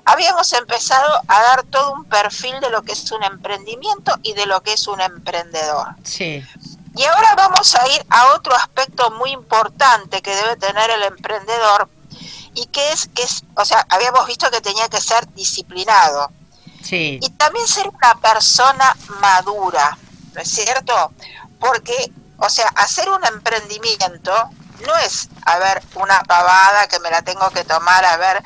habíamos empezado a dar todo un perfil de lo que es un emprendimiento y de lo que es un emprendedor. Sí, Y ahora vamos a ir a otro aspecto muy importante que debe tener el emprendedor, y o sea, habíamos visto que tenía que ser disciplinado sí. y también ser una persona madura, ¿no es cierto? Porque, o sea, hacer un emprendimiento no es, a ver, una pavada que me la tengo que tomar, a ver,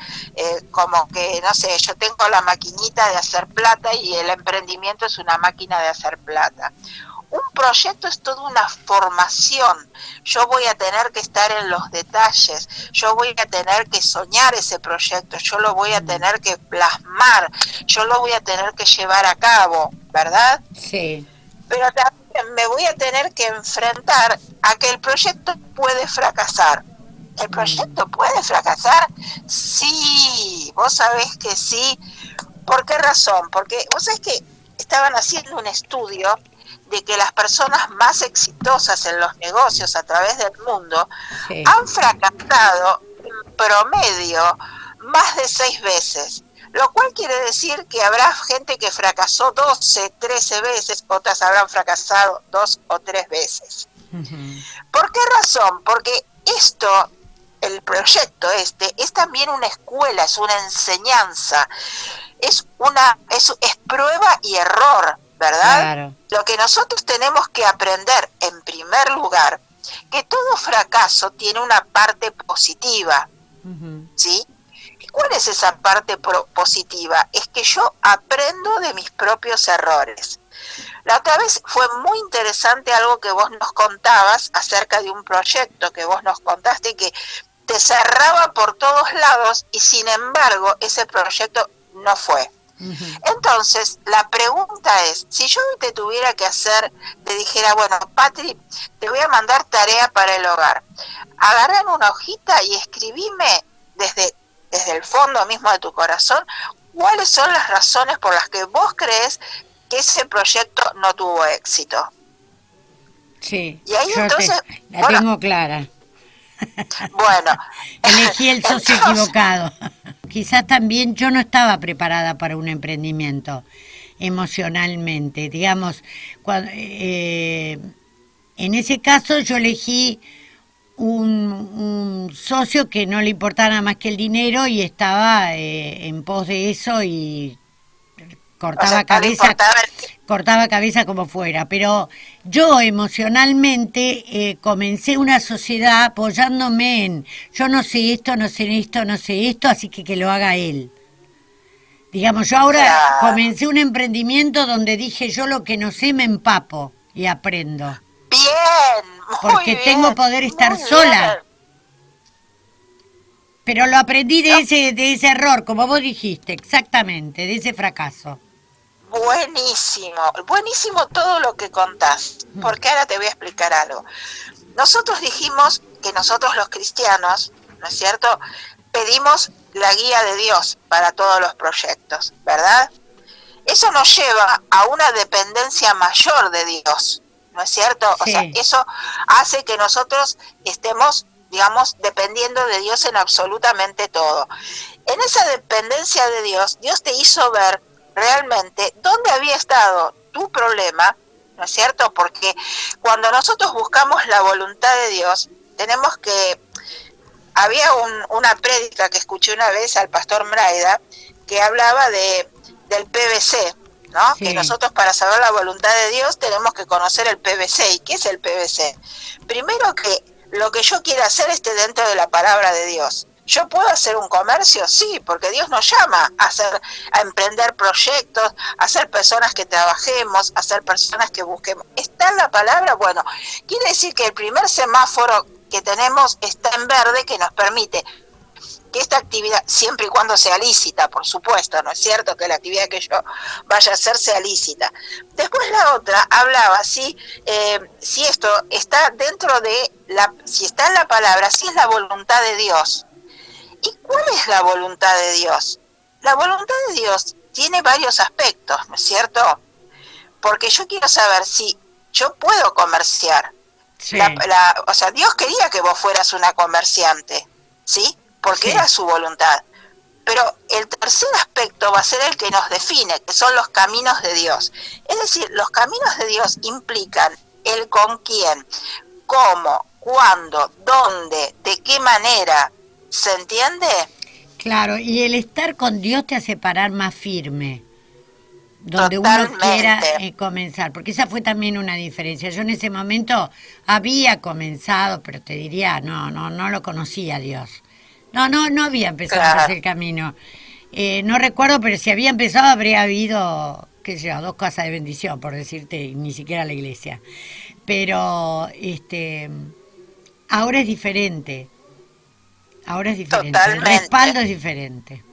como que, no sé, yo tengo la maquinita de hacer plata y el emprendimiento es una máquina de hacer plata. Un proyecto es toda una formación. Yo voy a tener que estar en los detalles, yo voy a tener que soñar ese proyecto, yo lo voy a tener que plasmar, yo lo voy a tener que llevar a cabo, ¿verdad? Sí. Pero también me voy a tener que enfrentar a que el proyecto puede fracasar. ¿El Mm. proyecto puede fracasar? Sí, vos sabés que sí. ¿Por qué razón? Porque vos sabés que estaban haciendo un estudio de que las personas más exitosas en los negocios a través del mundo Sí. han fracasado en promedio más de 6 veces. Lo cual quiere decir que habrá gente que fracasó 12, 13 veces, otras habrán fracasado 2 o 3 veces. Ujú. ¿Por qué razón? Porque esto, el proyecto es también una escuela, es una enseñanza, es prueba y error, ¿verdad? Claro. Lo que nosotros tenemos que aprender, en primer lugar, que todo fracaso tiene una parte positiva, Ujú. ¿sí? ¿Y cuál es esa parte positiva? Es que yo aprendo de mis propios errores. La otra vez fue muy interesante algo que vos nos contabas acerca de un proyecto que vos nos contaste que te cerraba por todos lados y sin embargo ese proyecto no fue. Ujú. Entonces, la pregunta es, si yo te tuviera que hacer, te dijera, bueno, Patri, te voy a mandar tarea para el hogar. Agarrá una hojita y escribime desde el fondo mismo de tu corazón cuáles son las razones por las que vos crees que ese proyecto no tuvo éxito. Sí, Y ahí entonces, la bueno, tengo clara. bueno, Elegí el socio entonces, equivocado. Quizás también yo no estaba preparada para un emprendimiento emocionalmente. Digamos, en ese caso yo elegí un socio que no le importaba nada más que el dinero y estaba en pos de eso y o sea, cortaba no le cabeza, importaba cortaba cabeza como fuera, pero yo emocionalmente comencé una sociedad apoyándome en yo no sé esto, no sé esto, no sé esto, así que lo haga él. Digamos, yo ahora claro. comencé un emprendimiento donde dije yo lo que no sé me empapo y aprendo, Bien, muy porque tengo bien, poder estar muy bien. sola, pero lo aprendí No, de ese error, como vos dijiste, exactamente, de ese fracaso. buenísimo, buenísimo todo lo que contás, porque ahora te voy a explicar algo. Nosotros dijimos que nosotros los cristianos, ¿no es cierto?, pedimos la guía de Dios para todos los proyectos, ¿verdad? Eso nos lleva a una dependencia mayor de Dios, ¿no es cierto? O sea, Sí, eso hace que nosotros estemos, digamos, dependiendo de Dios en absolutamente todo. En esa dependencia de Dios, Dios te hizo ver realmente dónde había estado tu problema, ¿no es cierto? Porque cuando nosotros buscamos la voluntad de Dios, tenemos que... Había una prédica que escuché una vez al pastor Mraida que hablaba del PVC, ¿no? Que sí. nosotros para saber la voluntad de Dios tenemos que conocer el PVC. ¿Y qué es el PVC? Primero que lo que yo quiera hacer esté dentro de la palabra de Dios. ¿Yo puedo hacer un comercio? Sí, porque Dios nos llama a emprender proyectos, a ser personas que trabajemos, a ser personas que busquemos. ¿Está en la palabra? Bueno, quiere decir que el primer semáforo que tenemos está en verde, que nos permite que esta actividad, siempre y cuando sea lícita, por supuesto, ¿no es cierto? Que la actividad que yo vaya a hacer sea lícita. Después la otra hablaba si esto está dentro de si está en la palabra, si es la voluntad de Dios. ¿Y cuál es la voluntad de Dios? La voluntad de Dios tiene varios aspectos, ¿no es cierto? Porque yo quiero saber si yo puedo comerciar. Sí, O sea, Dios quería que vos fueras una comerciante, ¿sí? Porque era sí, su voluntad. Pero el tercer aspecto va a ser el que nos define, que son los caminos de Dios. Es decir, los caminos de Dios implican el con quién, cómo, cuándo, dónde, de qué manera. ¿Se entiende? Claro, y el estar con Dios te hace parar más firme, donde Totalmente. uno quiera comenzar, porque esa fue también una diferencia. Yo en ese momento había comenzado, pero te diría, no lo conocía a Dios. No había empezado a hacer el camino. No recuerdo, pero si había empezado habría habido, qué sé yo, 2 casas de bendición, por decirte, ni siquiera la iglesia. Pero ahora es diferente. Ahora es diferente. Totalmente. El respaldo es diferente.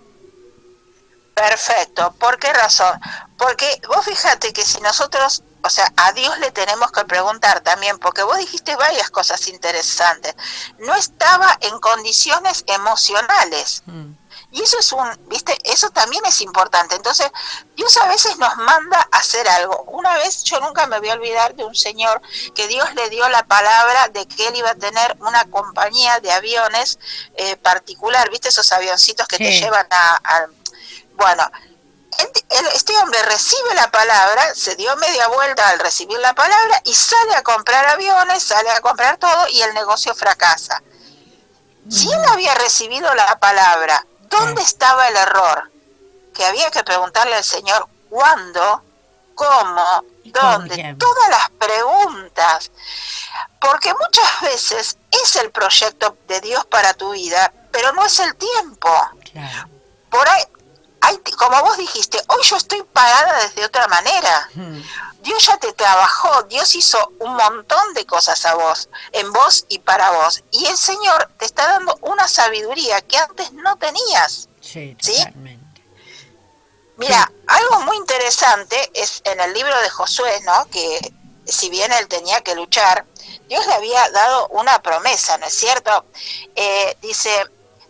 Perfecto. ¿Por qué razón? Porque vos fíjate que si nosotros, o sea, a Dios le tenemos que preguntar también, porque vos dijiste varias cosas interesantes. No estaba en condiciones emocionales. Y eso es ¿viste? Eso también es importante. Entonces, Dios a veces nos manda a hacer algo. Una vez, yo nunca me voy a olvidar de un señor que Dios le dio la palabra de que él iba a tener una compañía de aviones particular, ¿viste? Esos avioncitos que te llevan bueno, este hombre recibe la palabra, se dio media vuelta al recibir la palabra y sale a comprar aviones, sale a comprar todo y el negocio fracasa. Si él había recibido la palabra, ¿dónde estaba el error? Que había que preguntarle al Señor cuándo, cómo, dónde, todas las preguntas. Porque muchas veces es el proyecto de Dios para tu vida, pero no es el tiempo. Claro. Por ahí, como vos dijiste, hoy yo estoy parada desde otra manera. Dios ya te trabajó, Dios hizo un montón de cosas a vos, en vos y para vos. Y el Señor te está dando una sabiduría que antes no tenías. Sí, totalmente. Mira, algo muy interesante es en el libro de Josué, ¿no? Que si bien él tenía que luchar, Dios le había dado una promesa, ¿no es cierto? Dice,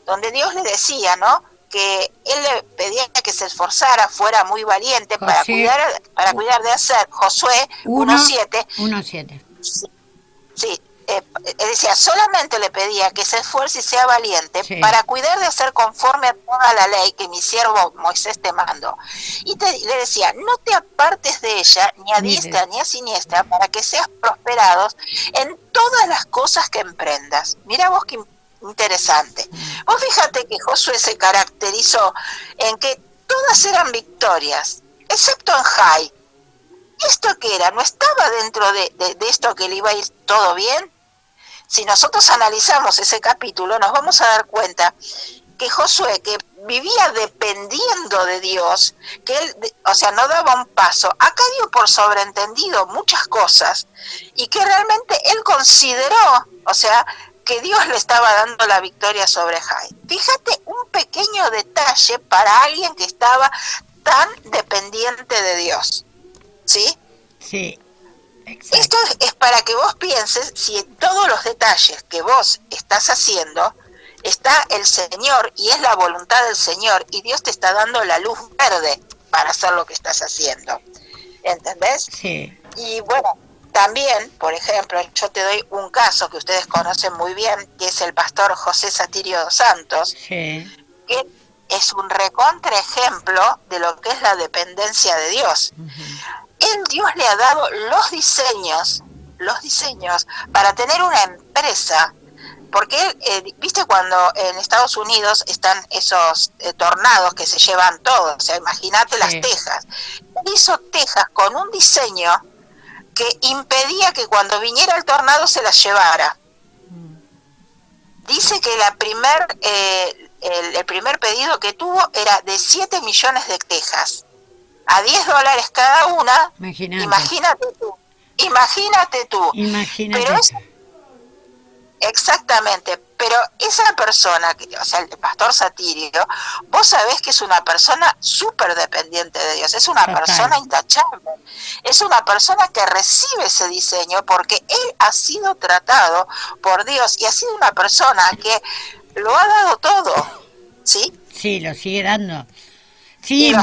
donde Dios le decía, ¿no? Que él le pedía que se esforzara, fuera muy valiente para cuidar de hacer. Josué 1:7. Sí, decía, solamente le pedía que se esfuerce y sea valiente para cuidar de hacer conforme a toda la ley que mi siervo Moisés te mandó. Y le decía, no te apartes de ella, ni a diestra ni a siniestra, para que seas prosperados en todas las cosas que emprendas. Mira vos qué interesante. Vos fíjate que Josué se caracterizó en que todas eran victorias, excepto en Jai. ¿Y esto qué era? ¿No estaba dentro de esto que le iba a ir todo bien? Si nosotros analizamos ese capítulo, nos vamos a dar cuenta que Josué, que vivía dependiendo de Dios, que él, o sea, no daba un paso, acá dio por sobreentendido muchas cosas, y que realmente él consideró, o sea, que Dios le estaba dando la victoria sobre Jai. Fíjate un pequeño detalle para alguien que estaba tan dependiente de Dios. ¿Sí? Sí. Exacto. Esto es para que vos pienses si en todos los detalles que vos estás haciendo está el Señor y es la voluntad del Señor y Dios te está dando la luz verde para hacer lo que estás haciendo. ¿Entendés? Sí. Y bueno, también, por ejemplo, yo te doy un caso que ustedes conocen muy bien, que es el pastor José Satirio dos Santos, que es un recontra ejemplo de lo que es la dependencia de Dios. Dios le ha dado los diseños para tener una empresa, porque viste cuando en Estados Unidos están esos tornados que se llevan todo, o sea, imagínate las tejas. Él hizo tejas con un diseño que impedía que cuando viniera el tornado se las llevara. Dice que el primer pedido que tuvo era de 7 millones de tejas, a $10 cada una. Imagínate tú. Pero exactamente, pero esa persona, o sea, el pastor Satirio, vos sabés que es una persona súper dependiente de Dios, es una persona intachable, es una persona que recibe ese diseño porque él ha sido tratado por Dios y ha sido una persona que lo ha dado todo, ¿sí? Sí, lo sigue dando. Sí,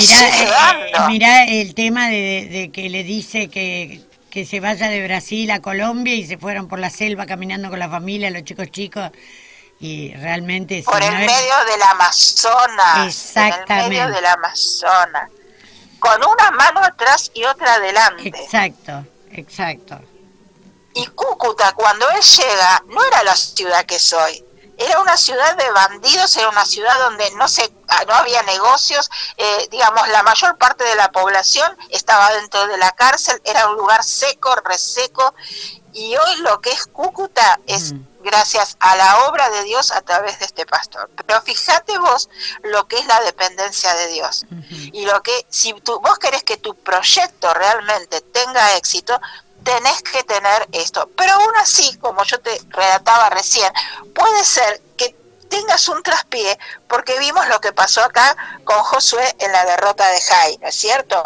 mirá el tema de que le dice que se vaya de Brasil a Colombia y se fueron por la selva caminando con la familia, los chicos, Y realmente... Por el medio del Amazonas. Exactamente. En el medio del Amazonas. Con una mano atrás y otra adelante. Exacto, exacto. Y Cúcuta, cuando él llega, no era la ciudad que soy. Era una ciudad de bandidos, era una ciudad donde no había negocios, digamos, la mayor parte de la población estaba dentro de la cárcel, era un lugar seco, reseco, y hoy lo que es Cúcuta es gracias a la obra de Dios a través de este pastor. Pero fíjate vos lo que es la dependencia de Dios, y lo que, si vos querés que tu proyecto realmente tenga éxito, tenés que tener esto. Pero aún así, como yo te relataba recién, puede ser que tengas un traspié, porque vimos lo que pasó acá con Josué en la derrota de Jai, ¿no es cierto?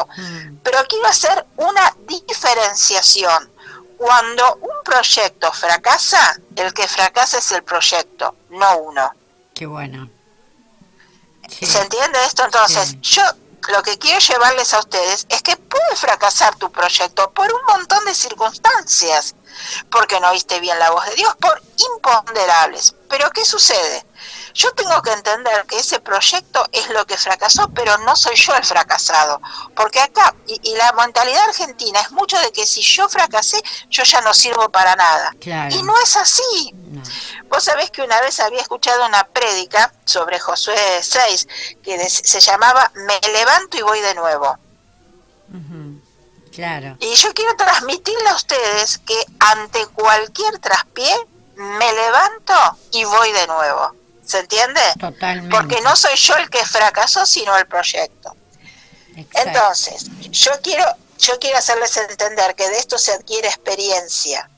Pero quiero hacer una diferenciación. Cuando un proyecto fracasa, el que fracasa es el proyecto, no uno. Qué bueno. Sí. ¿Se entiende esto? Entonces, sí. Yo lo que quiero llevarles a ustedes es que puede fracasar tu proyecto por un montón de circunstancias, porque no oíste bien la voz de Dios, por imponderables. Pero ¿qué sucede? Yo tengo que entender que ese proyecto es lo que fracasó, pero no soy yo el fracasado, porque acá, y la mentalidad argentina es mucho de que si yo fracasé, yo ya no sirvo para nada. Claro. Y no es así. No. Vos sabés que una vez había escuchado una prédica sobre Josué 6, que se llamaba Me levanto y voy de nuevo. Claro. Y yo quiero transmitirle a ustedes que ante cualquier traspié, me levanto y voy de nuevo. ¿Se entiende? Totalmente. Porque no soy yo el que fracasó, sino el proyecto. Exacto. Entonces, yo quiero hacerles entender que de esto se adquiere experiencia.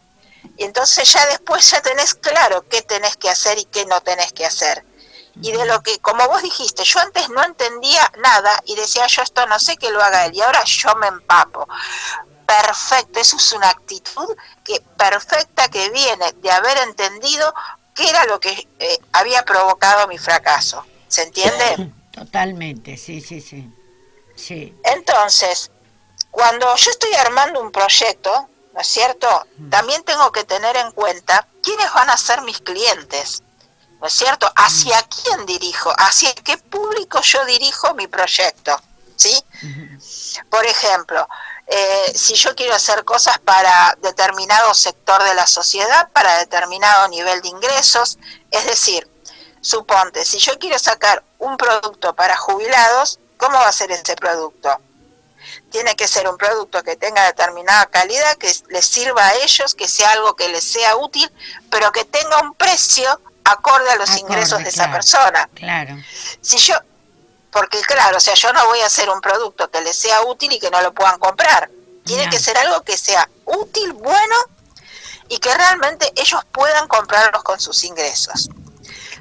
Y entonces ya después ya tenés claro qué tenés que hacer y qué no tenés que hacer. Y de lo que, como vos dijiste, yo antes no entendía nada y decía, yo esto no sé que lo haga él, y ahora yo me empapo. Perfecto, eso es una actitud perfecta que viene de haber entendido qué era lo que había provocado mi fracaso. ¿Se entiende? Totalmente, sí. Entonces, cuando yo estoy armando un proyecto, ¿no es cierto? También tengo que tener en cuenta quiénes van a ser mis clientes, ¿no es cierto? ¿Hacia quién dirijo? ¿Hacia qué público yo dirijo mi proyecto? ¿Sí? Por ejemplo, si yo quiero hacer cosas para determinado sector de la sociedad, para determinado nivel de ingresos, es decir, suponte, si yo quiero sacar un producto para jubilados, ¿cómo va a ser ese producto? Tiene que ser un producto que tenga determinada calidad, que les sirva a ellos, que sea algo que les sea útil, pero que tenga un precio acorde a los ingresos de esa persona. Claro. Porque claro, o sea, yo no voy a hacer un producto que les sea útil y que no lo puedan comprar. Tiene que ser algo que sea útil, bueno, y que realmente ellos puedan comprarlos con sus ingresos.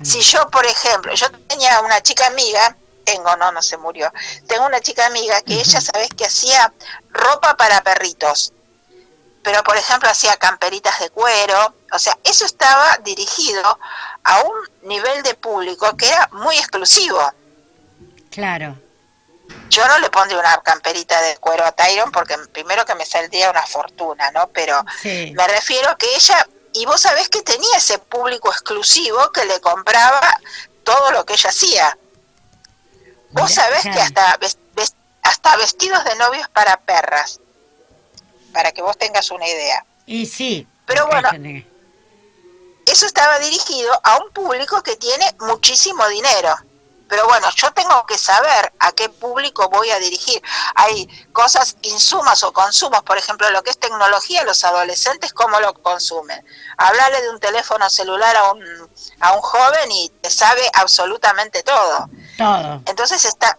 Si yo, por ejemplo, yo tenía una chica amiga, no se murió, tengo una chica amiga que ella, ¿sabés?, que hacía ropa para perritos, pero por ejemplo hacía camperitas de cuero, o sea, eso estaba dirigido a un nivel de público que era muy exclusivo. Claro. Yo no le pondría una camperita de cuero a Tyron porque primero que me saldría una fortuna, ¿no? Pero sí. Me refiero que ella, y vos sabés que tenía ese público exclusivo que le compraba todo lo que ella hacía. Vos sabés que hasta vestidos de novios para perras, para que vos tengas una idea. Y sí. Pero bueno, eso estaba dirigido a un público que tiene muchísimo dinero. Pero bueno, yo tengo que saber a qué público voy a dirigir. Hay cosas, insumos o consumos, por ejemplo, lo que es tecnología, los adolescentes, ¿cómo lo consumen? Hablarle de un teléfono celular a un joven y te sabe absolutamente todo. Todo. Entonces está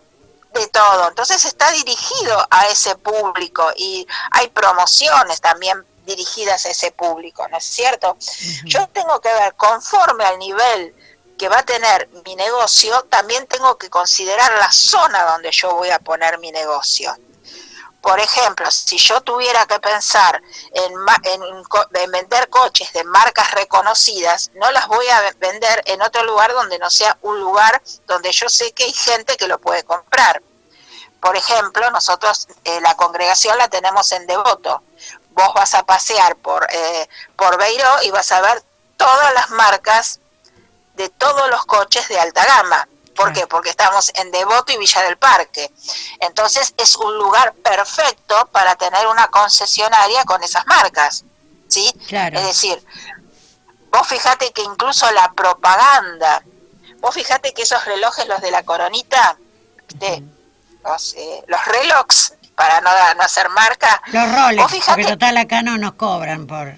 dirigido a ese público y hay promociones también dirigidas a ese público, ¿no es cierto? Yo tengo que ver conforme al nivel que va a tener mi negocio, también tengo que considerar la zona donde yo voy a poner mi negocio. Por ejemplo, si yo tuviera que pensar en vender coches de marcas reconocidas, no las voy a vender en otro lugar donde no sea un lugar donde yo sé que hay gente que lo puede comprar. Por ejemplo, nosotros la congregación la tenemos en Devoto. Vos vas a pasear por Beiró y vas a ver todas las marcas de todos los coches de alta gama. ¿Por qué? Porque estamos en Devoto y Villa del Parque. Entonces es un lugar perfecto para tener una concesionaria con esas marcas, ¿sí? Claro. Es decir, vos fijate que incluso la propaganda, vos fijate que esos relojes, los de la Coronita, los relojes, para no hacer marca. Los Rolex, porque total acá no nos cobran por...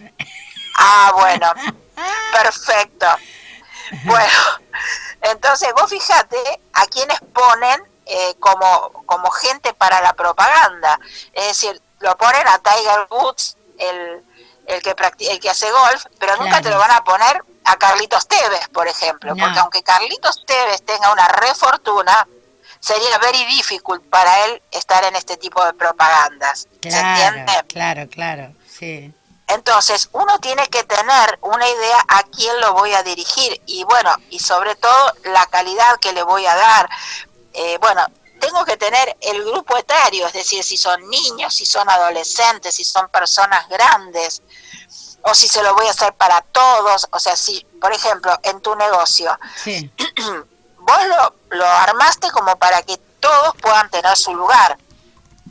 Ah, bueno, perfecto. Bueno, entonces vos fijate a quienes ponen como gente para la propaganda. Es decir, lo ponen a Tiger Woods, el que hace golf, pero nunca te lo van a poner a Carlitos Tevez, por ejemplo, porque aunque Carlitos Tevez tenga una refortuna, sería very difficult para él estar en este tipo de propagandas. ¿Se entiende? Claro, sí. Entonces, uno tiene que tener una idea a quién lo voy a dirigir y bueno, y sobre todo la calidad que le voy a dar. Tengo que tener el grupo etario, es decir, si son niños, si son adolescentes, si son personas grandes, o si se lo voy a hacer para todos. O sea, si, por ejemplo, en tu negocio, sí. Vos lo armaste como para que todos puedan tener su lugar.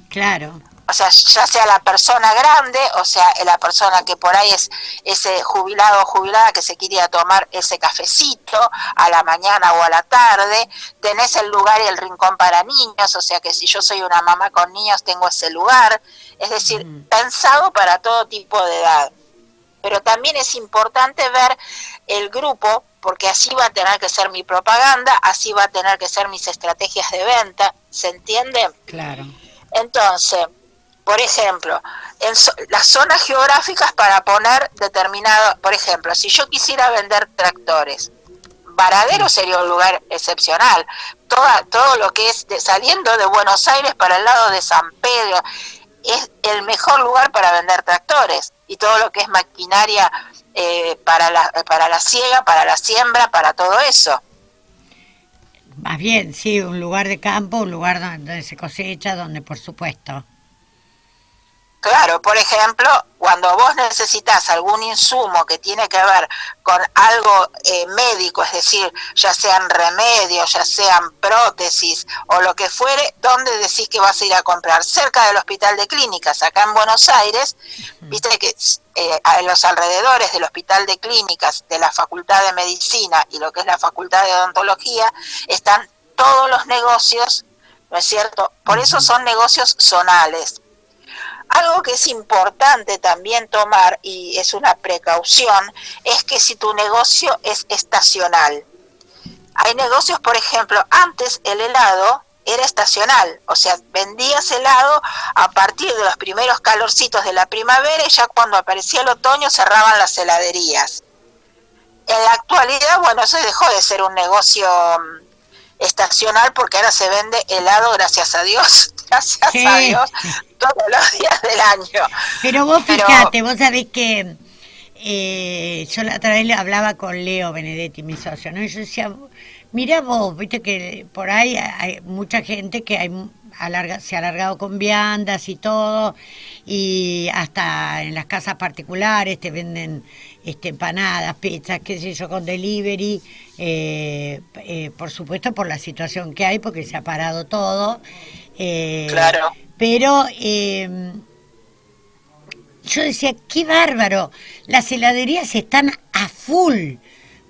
Claro. O sea, ya sea la persona grande, o sea, la persona que por ahí es ese jubilado o jubilada que se quiere tomar ese cafecito a la mañana o a la tarde, tenés el lugar y el rincón para niños, o sea que si yo soy una mamá con niños tengo ese lugar, es decir, pensado para todo tipo de edad. Pero también es importante ver el grupo, porque así va a tener que ser mi propaganda, así va a tener que ser mis estrategias de venta, ¿se entiende? Claro. Entonces, por ejemplo, en las zonas geográficas para poner determinado, por ejemplo, si yo quisiera vender tractores, Varadero sería un lugar excepcional. Todo lo que es saliendo de Buenos Aires para el lado de San Pedro es el mejor lugar para vender tractores, y todo lo que es maquinaria para la siega, para la siembra, para todo eso. Más bien, sí, un lugar de campo, un lugar donde se cosecha, donde por supuesto. Claro, por ejemplo, cuando vos necesitas algún insumo que tiene que ver con algo médico, es decir, ya sean remedios, ya sean prótesis o lo que fuere, ¿dónde decís que vas a ir a comprar? Cerca del Hospital de Clínicas, acá en Buenos Aires, viste que en los alrededores del Hospital de Clínicas, de la Facultad de Medicina y lo que es la Facultad de Odontología, están todos los negocios, ¿no es cierto? Por eso son negocios zonales. Algo que es importante también tomar, y es una precaución, es que si tu negocio es estacional. Hay negocios, por ejemplo, antes el helado era estacional, o sea, vendías helado a partir de los primeros calorcitos de la primavera y ya cuando aparecía el otoño cerraban las heladerías. En la actualidad, bueno, eso dejó de ser un negocio estacional porque ahora se vende helado, gracias a Dios, todos los días del año. Pero vos fijate, vos sabés que yo la otra vez le hablaba con Leo Benedetti, mi socio, ¿no? Y yo decía, mira vos, viste que por ahí hay mucha gente que se ha alargado con viandas y todo, y hasta en las casas particulares te venden empanadas, pizzas, qué sé yo, con delivery, por supuesto por la situación que hay, porque se ha parado todo. Claro. Pero yo decía, qué bárbaro, las heladerías están a full,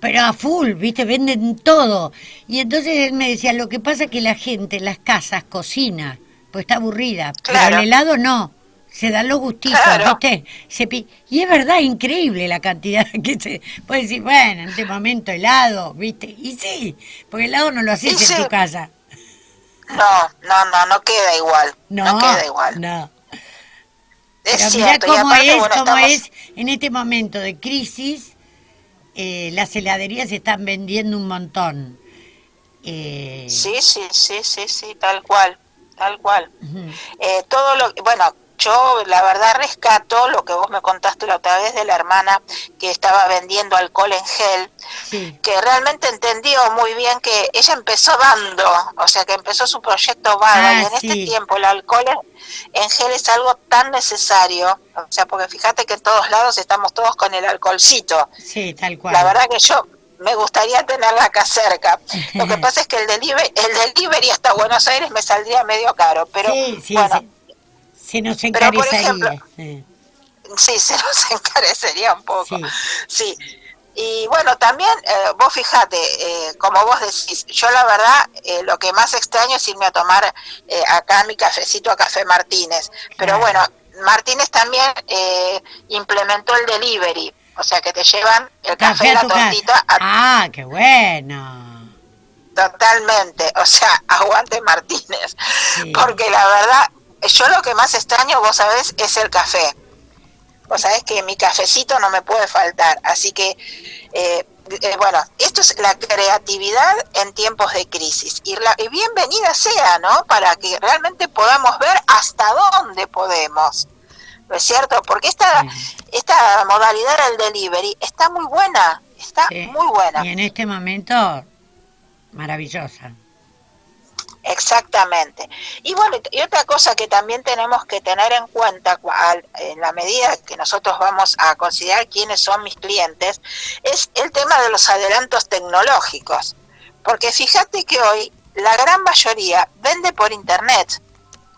pero a full, ¿viste? Venden todo. Y entonces él me decía, lo que pasa es que la gente en las casas cocina, pues está aburrida, claro. Pero el helado no, se dan los gustitos, claro. ¿viste? Y es verdad, increíble la cantidad que se puede decir, bueno, en este momento helado, ¿viste? Y sí, porque el helado no lo haces en tu casa. No queda igual. No queda igual. No. Es pero cierto. Mirá cómo, y aparte, cómo es en este momento de crisis, las heladerías están vendiendo un montón. Sí, tal cual. Uh-huh. Yo la verdad rescato lo que vos me contaste la otra vez de la hermana que estaba vendiendo alcohol en gel, sí. Que realmente entendió muy bien que ella empezó dando, o sea que empezó su proyecto Bada, y en este tiempo el alcohol en gel es algo tan necesario, o sea, porque fíjate que en todos lados estamos todos con el alcoholcito. Sí, tal cual. La verdad que yo me gustaría tenerla acá cerca. Lo que pasa es que el delivery hasta Buenos Aires me saldría medio caro, pero Sí, sí, bueno, se nos pero por ejemplo, encarecería. Sí. sí, se nos encarecería un poco, Sí. sí. Y bueno, también vos fijate, como vos decís, yo la verdad lo que más extraño es irme a tomar acá mi cafecito a Café Martínez. Pero Claro. bueno, Martínez también implementó el delivery, o sea que te llevan el café Café y a la tu casa. tortita Ah, qué bueno. totalmente, o sea, aguante Martínez, Sí. porque la verdad, yo lo que más extraño, vos sabés, es el café. Vos sabés que mi cafecito no me puede faltar, así que, bueno, esto es la creatividad en tiempos de crisis, y bienvenida sea, ¿no? Para que realmente podamos ver hasta dónde podemos, ¿no es cierto? Porque Sí. esta modalidad del delivery está Sí. muy buena. Y en este momento, maravillosa. Exactamente. Y bueno, y otra cosa que también tenemos que tener en cuenta en la medida que nosotros vamos a considerar quiénes son mis clientes, es el tema de los adelantos tecnológicos. Porque fíjate que hoy la gran mayoría vende por internet.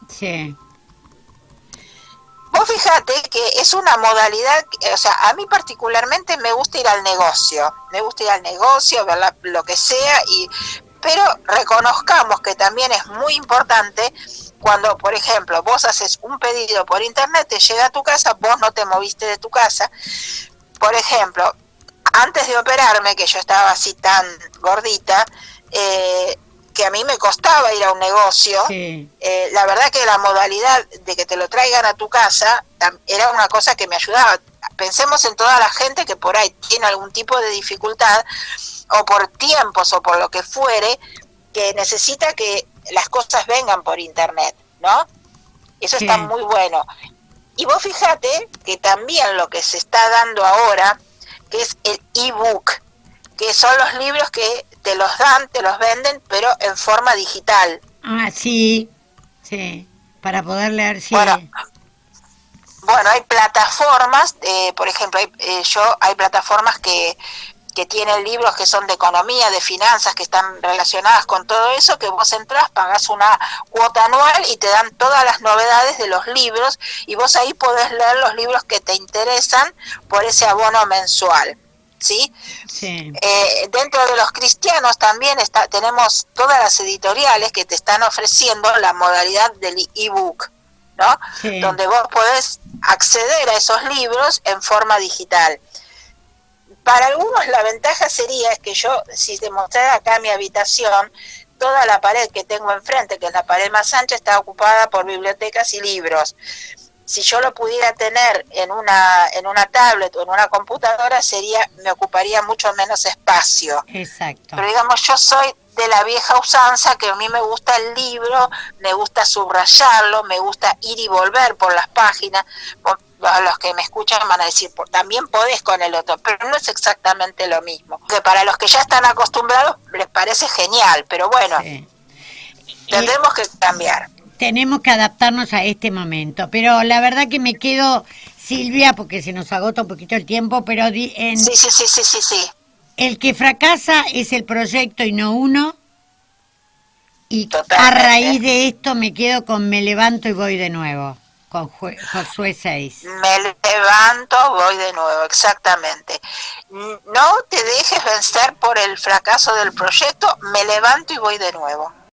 Sí. Vos fíjate que es una modalidad, o sea, a mí particularmente me gusta ir al negocio, ver lo que sea, pero reconozcamos que también es muy importante cuando, por ejemplo, vos haces un pedido por internet, te llega a tu casa, vos no te moviste de tu casa. Por ejemplo, antes de operarme, que yo estaba así tan gordita, que a mí me costaba ir a un negocio, Sí. la verdad que la modalidad de que te lo traigan a tu casa era una cosa que me ayudaba. Pensemos en toda la gente que por ahí tiene algún tipo de dificultad, o por tiempos o por lo que fuere, que necesita que las cosas vengan por internet, ¿no? Eso está Sí. muy bueno. Y vos fíjate que también lo que se está dando ahora, que es el ebook, que son los libros que te los dan, te los venden, pero en forma digital. Ah, sí. Sí. Para poder leer, Bueno, sí. hay plataformas, por ejemplo, hay plataformas que tienen libros que son de economía, de finanzas, que están relacionadas con todo eso, que vos entras, pagás una cuota anual y te dan todas las novedades de los libros, y vos ahí podés leer los libros que te interesan por ese abono mensual, ¿sí? Sí. Dentro de los cristianos también tenemos todas las editoriales que te están ofreciendo la modalidad del ebook, ¿no? Sí. Donde vos podés acceder a esos libros en forma digital. Para algunos la ventaja sería que yo, si te mostrara acá mi habitación, toda la pared que tengo enfrente, que es la pared más ancha, está ocupada por bibliotecas y libros. Si yo lo pudiera tener en una tablet o en una computadora, me ocuparía mucho menos espacio. Exacto. Pero digamos, yo soy de la vieja usanza, que a mí me gusta el libro, me gusta subrayarlo, me gusta ir y volver por las páginas. Los que me escuchan van a decir, también podés con el otro, pero no es exactamente lo mismo. Que para los que ya están acostumbrados les parece genial, pero bueno, Sí. tendremos que cambiar. Tenemos que adaptarnos a este momento, pero la verdad que me quedo, Silvia, porque se nos agota un poquito el tiempo, pero Sí. el que fracasa es el proyecto y no uno, y a Totalmente. raíz de esto me quedo con Me levanto y voy de nuevo, con Josué 6. Me levanto, voy de nuevo, exactamente. No te dejes vencer por el fracaso del proyecto, me levanto y voy de nuevo.